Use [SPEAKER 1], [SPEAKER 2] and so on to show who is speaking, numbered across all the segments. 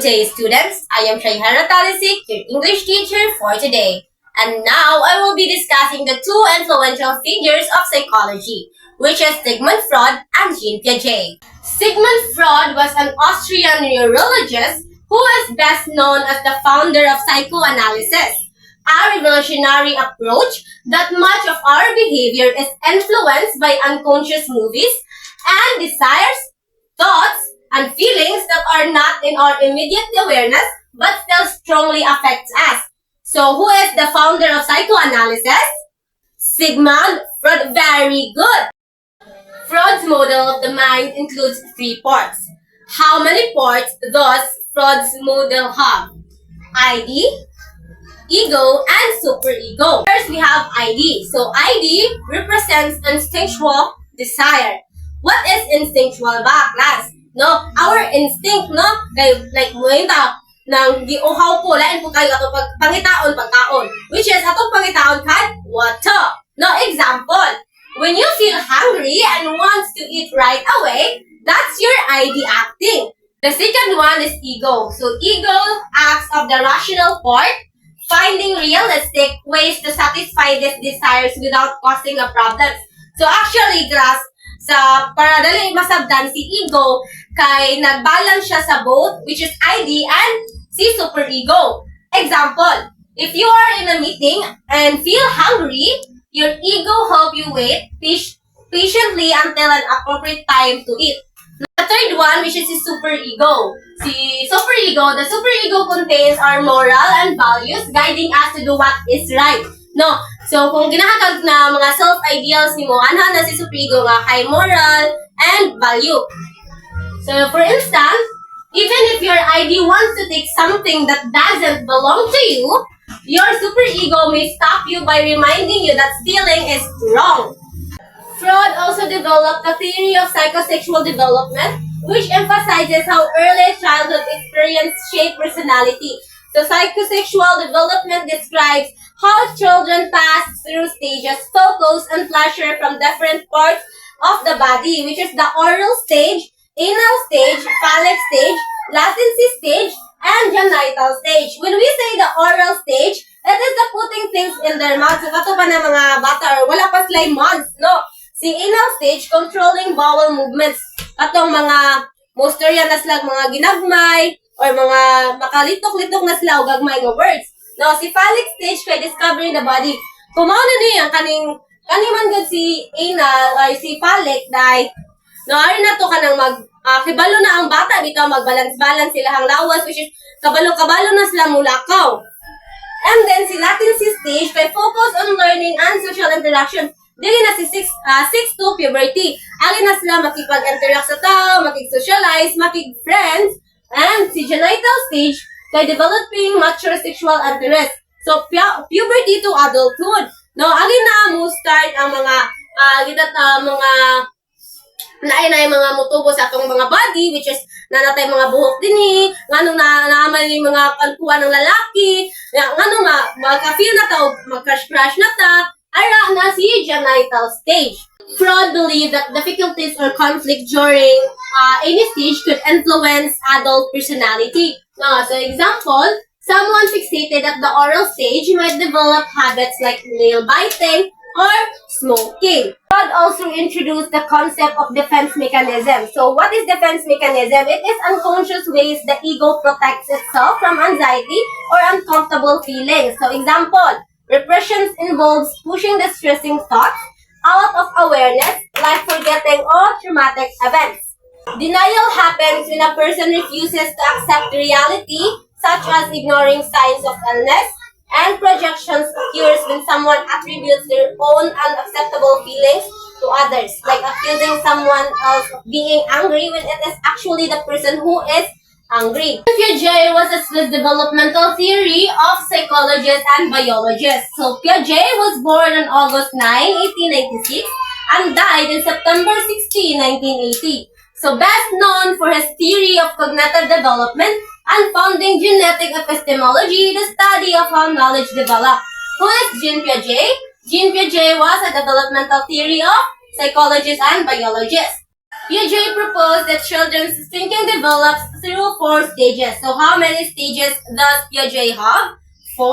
[SPEAKER 1] day, students. I am Shayhara Talisik, your English teacher for today. And now I will be discussing the two influential figures of psychology, which is Sigmund Freud and Jean Piaget. Sigmund Freud was an Austrian neurologist who is best known as the founder of psychoanalysis, a revolutionary approach that much of our behavior is influenced by unconscious movies and desires, thoughts, and feelings that are not in our immediate awareness but still strongly affect us. So who is the founder of psychoanalysis? Sigmund Freud. Very good. Freud's model of the mind includes 3 parts. How many parts does Freud's model have? ID, ego, and superego. First, we have ID. So ID represents instinctual desire. What is instinctual ba, class? No, our instinct, no, kay like mo yung tao nang giuhaw ko lain po kayo ato pangitaon pagkaon, which is atong pangitaon kay water. No, example, when you feel hungry and wants to eat right away, that's your ID acting. The second one is ego. So ego acts of the rational part, finding realistic ways to satisfy these desires without causing a problem. So actually, class, sa para dali masabdan si ego kay nagbalance siya sa both, which is ID and si superego. Example, if you are in a meeting and feel hungry, your ego help you wait patiently until an appropriate time to eat. The third one, which is si superego. The superego contains our moral and values guiding us to do what is right. No, so kung ginahagag na mga self-ideals ni mo, anha na si superego nga kay moral and value. So for instance, even if your ID wants to take something that doesn't belong to you, your superego may stop you by reminding you that stealing is wrong. Freud also developed the theory of psychosexual development, which emphasizes how early childhood experience shape personality. So psychosexual development describes how children pass through stages, focus, and pleasure from different parts of the body, which is the oral stage, anal stage, phallic stage, latency stage, and genital stage. When we say the oral stage, it is the putting things in their mouth. So kato pa na mga bata or wala pa sila mouths, no? Si anal stage, controlling bowel movements. Katong mga mosterya na sila, mga ginagmay, or mga makalitok-litok na sila o gagmay nga words. No, si phallic stage kay discovering the body. Kumauna niya kaning man gud si anal or si phallic dai. No, ari na to kanang kibalo na ang bata bitaw magbalance-balance sila ang lawas, which is kabalo-kabalo na sila mulakaw. And then si latency stage kay focus on learning and social interaction. Dili na si 6 to puberty. Ali na sila makipag-interact sa tao, makig-socialize, makig-friends. And si genital stage kay developing mature sexual interest. So puberty to adulthood. No, ali na mo start ang mga naay mga mutubo sa atong mga body, which is nanatay mga buhok dinhi, nganong naaman yung mga pagkuha ng lalaki, nganong magka-feel na ta o magka-crush na ta, ara na si genital stage. Freud believed that difficulties or conflict during any stage could influence adult personality. So example, someone fixated at the oral stage might develop habits like nail biting or smoking. Freud also introduced the concept of defense mechanism. So what is defense mechanism? It is unconscious ways the ego protects itself from anxiety or uncomfortable feelings. So example, repression involves pushing distressing thoughts out of awareness, like forgetting all traumatic events. Denial happens when a person refuses to accept reality, such as ignoring signs of illness, and projections occurs when someone attributes their own unacceptable feelings to others, like accusing someone else of being angry when it is actually the person who is angry. Piaget was a Swiss developmental theory of psychologists and biologists. So Piaget was born on August 9, 1896 and died in September 16, 1980. So best known for his theory of cognitive development and founding genetic epistemology, the study of how knowledge develops. Who is Jean Piaget? Jean Piaget was a developmental theory of psychologists and biologists. Piaget proposed that children's thinking develops through 4 stages. So how many stages does Piaget have? 4.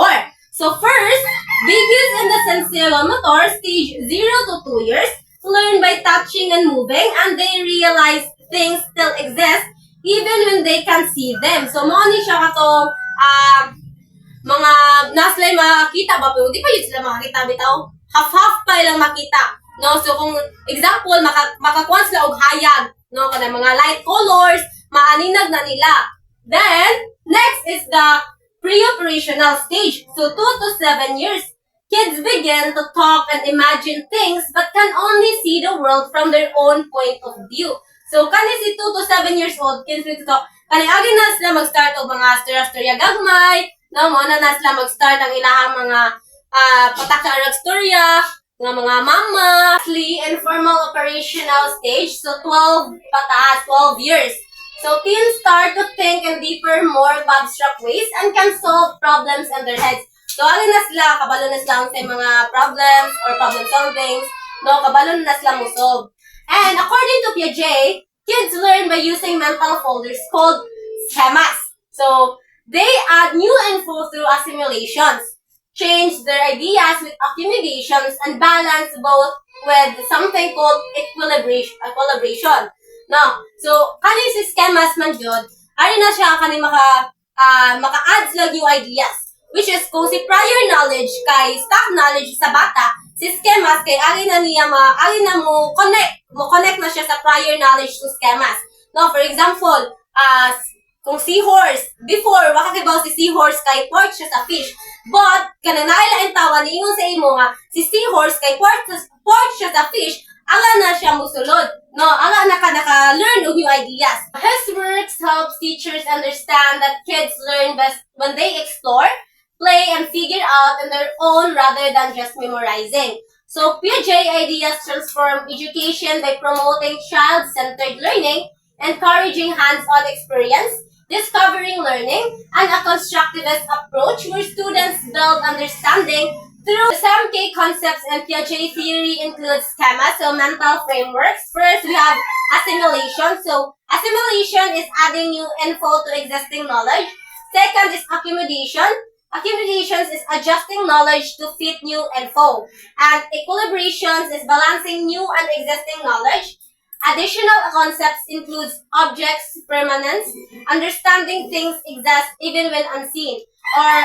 [SPEAKER 1] So first, babies in the sensorimotor stage 0 to 2 years learn by touching and moving, and they realize things still exist even when they can't see them. So mo ni siya katong mga naslay makakita ba pero di pa yun sila makakita bitaw. Half-half pa ilang makita. No, so kung example makakuha sila og hayag, no, kada mga light colors, maaninag na nila. Then next is the pre-operational stage. So 2 to 7 years, kids begin to talk and imagine things but can only see the world from their own point of view. So kani si 2 to 7 years old, kids to kani agi na sila mag-start og mga storya gagmay, no, mo na sila mag-start ang ilahang mga patak-arag storya, nga mga mama, informal operational stage, so 12 pataas, 12 years. So teens start to think in deeper, more abstract ways and can solve problems in their heads. So alin na sila, kabalo na sila sa mga problems or problem solvings, no, kabalo na sila mo solve. And according to Piaget, kids learn by using mental folders called schemas. So they add new info through assimilations, change their ideas with accumulations, and balance both with something called equilibration. No, so kani si schemas man jud, ari na siya kani maka-add sila new ideas, which is kung si prior knowledge kay stock knowledge sa bata, si schemas kay ari na mo connect na siya sa prior knowledge to schemas. No, for example, kung seahorse, before wakakibaw si seahorse kay pork siya sa fish. But kanang nailain tawa niingon sa imo nga si seahorse kay pork siya sa fish, ala na siya musulod. No, ala naka-learn of new ideas. His works helps teachers understand that kids learn best when they explore, play, and figure out on their own rather than just memorizing. So Piaget ideas transform education by promoting child-centered learning, encouraging hands-on experience, discovering learning, and a constructivist approach where students build understanding through some key concepts in Piaget theory includes schemas, so mental frameworks. First, we have assimilation. So assimilation is adding new info to existing knowledge. Second is accumulation. Accumulations is adjusting knowledge to fit new info. And equilibrations is balancing new and existing knowledge. Additional concepts includes objects, permanence, understanding things exist even when unseen, or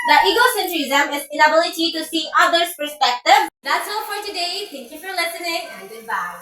[SPEAKER 1] the egocentrism is inability to see others' perspective. That's all for today. Thank you for listening and goodbye.